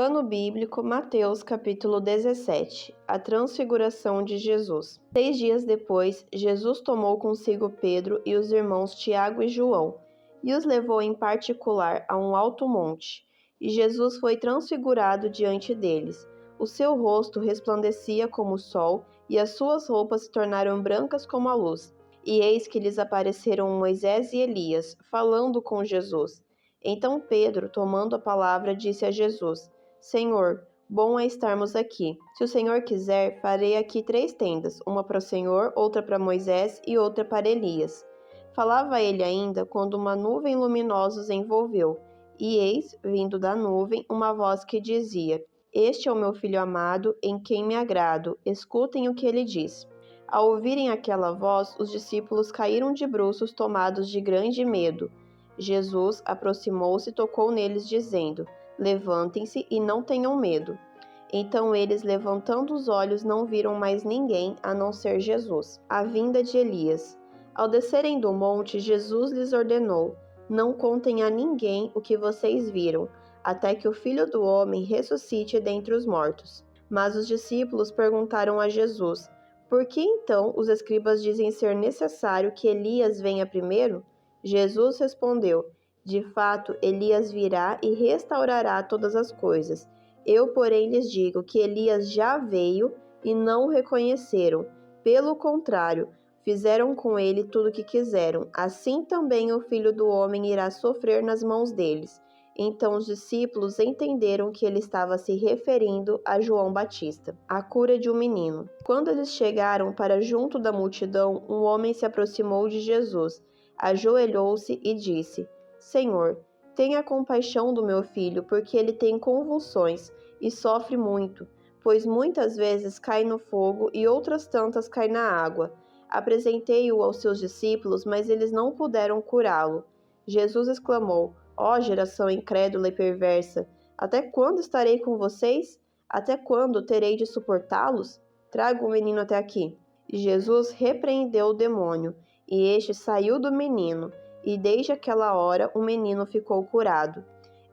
Ano bíblico, Mateus capítulo 17. A transfiguração de Jesus. 6 dias depois, Jesus tomou consigo Pedro e os irmãos Tiago e João, e os levou em particular a um alto monte. E Jesus foi transfigurado diante deles. O seu rosto resplandecia como o sol, e as suas roupas se tornaram brancas como a luz. E eis que lhes apareceram Moisés e Elias, falando com Jesus. Então Pedro, tomando a palavra, disse a Jesus: Senhor, bom é estarmos aqui. Se o Senhor quiser, farei aqui 3 tendas, uma para o Senhor, outra para Moisés e outra para Elias. Falava ele ainda quando uma nuvem luminosa os envolveu, e eis, vindo da nuvem, uma voz que dizia: Este é o meu filho amado, em quem me agrado, escutem o que ele diz. Ao ouvirem aquela voz, os discípulos caíram de bruços, tomados de grande medo. Jesus aproximou-se e tocou neles, dizendo: Levantem-se e não tenham medo. Então eles, levantando os olhos, não viram mais ninguém a não ser Jesus. A vinda de Elias. Ao descerem do monte, Jesus lhes ordenou: Não contem a ninguém o que vocês viram, até que o Filho do Homem ressuscite dentre os mortos. Mas os discípulos perguntaram a Jesus: Por que então os escribas dizem ser necessário que Elias venha primeiro? Jesus respondeu: De fato, Elias virá e restaurará todas as coisas. Eu, porém, lhes digo que Elias já veio e não o reconheceram. Pelo contrário, fizeram com ele tudo o que quiseram. Assim também o Filho do Homem irá sofrer nas mãos deles. Então os discípulos entenderam que ele estava se referindo a João Batista. A cura de um menino. Quando eles chegaram para junto da multidão, um homem se aproximou de Jesus, ajoelhou-se e disse: Senhor, tenha compaixão do meu filho, porque ele tem convulsões e sofre muito, pois muitas vezes cai no fogo e outras tantas cai na água. Apresentei-o aos seus discípulos, mas eles não puderam curá-lo. Jesus exclamou: Ó geração incrédula e perversa, até quando estarei com vocês? Até quando terei de suportá-los? Traga o menino até aqui. E Jesus repreendeu o demônio, e este saiu do menino, e desde aquela hora o menino ficou curado.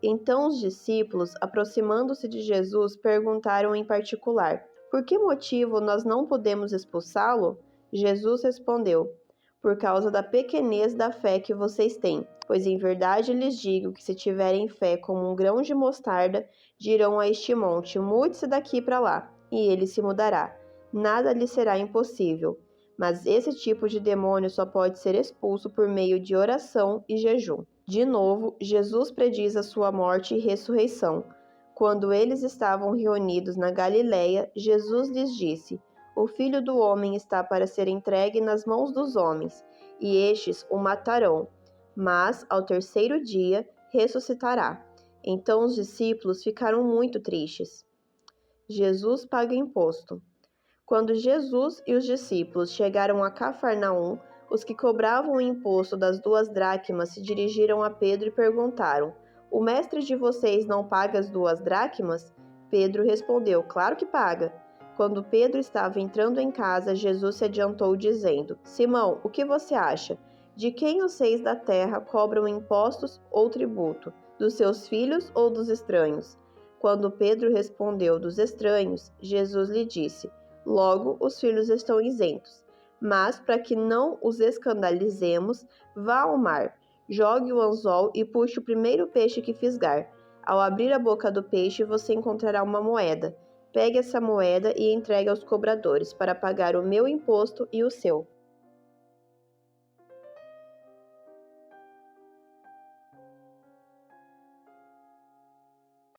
Então os discípulos, aproximando-se de Jesus, perguntaram em particular: Por que motivo nós não podemos expulsá-lo? Jesus respondeu: Por causa da pequenez da fé que vocês têm. Pois em verdade lhes digo que se tiverem fé como um grão de mostarda, dirão a este monte: mude-se daqui para lá, e ele se mudará. Nada lhe será impossível. Mas esse tipo de demônio só pode ser expulso por meio de oração e jejum. De novo, Jesus prediz a sua morte e ressurreição. Quando eles estavam reunidos na Galileia, Jesus lhes disse: O Filho do Homem está para ser entregue nas mãos dos homens, e estes o matarão, mas ao terceiro dia ressuscitará. Então os discípulos ficaram muito tristes. Jesus paga imposto. Quando Jesus e os discípulos chegaram a Cafarnaum, os que cobravam o imposto das 2 dracmas se dirigiram a Pedro e perguntaram: O mestre de vocês não paga as 2 dracmas? Pedro respondeu: Claro que paga. Quando Pedro estava entrando em casa, Jesus se adiantou dizendo: Simão, o que você acha? De quem os reis da terra cobram impostos ou tributo? Dos seus filhos ou dos estranhos? Quando Pedro respondeu: Dos estranhos, Jesus lhe disse: Logo, os filhos estão isentos. Mas, para que não os escandalizemos, vá ao mar, jogue o anzol e puxe o primeiro peixe que fisgar. Ao abrir a boca do peixe, você encontrará uma moeda. Pegue essa moeda e entregue aos cobradores, para pagar o meu imposto e o seu.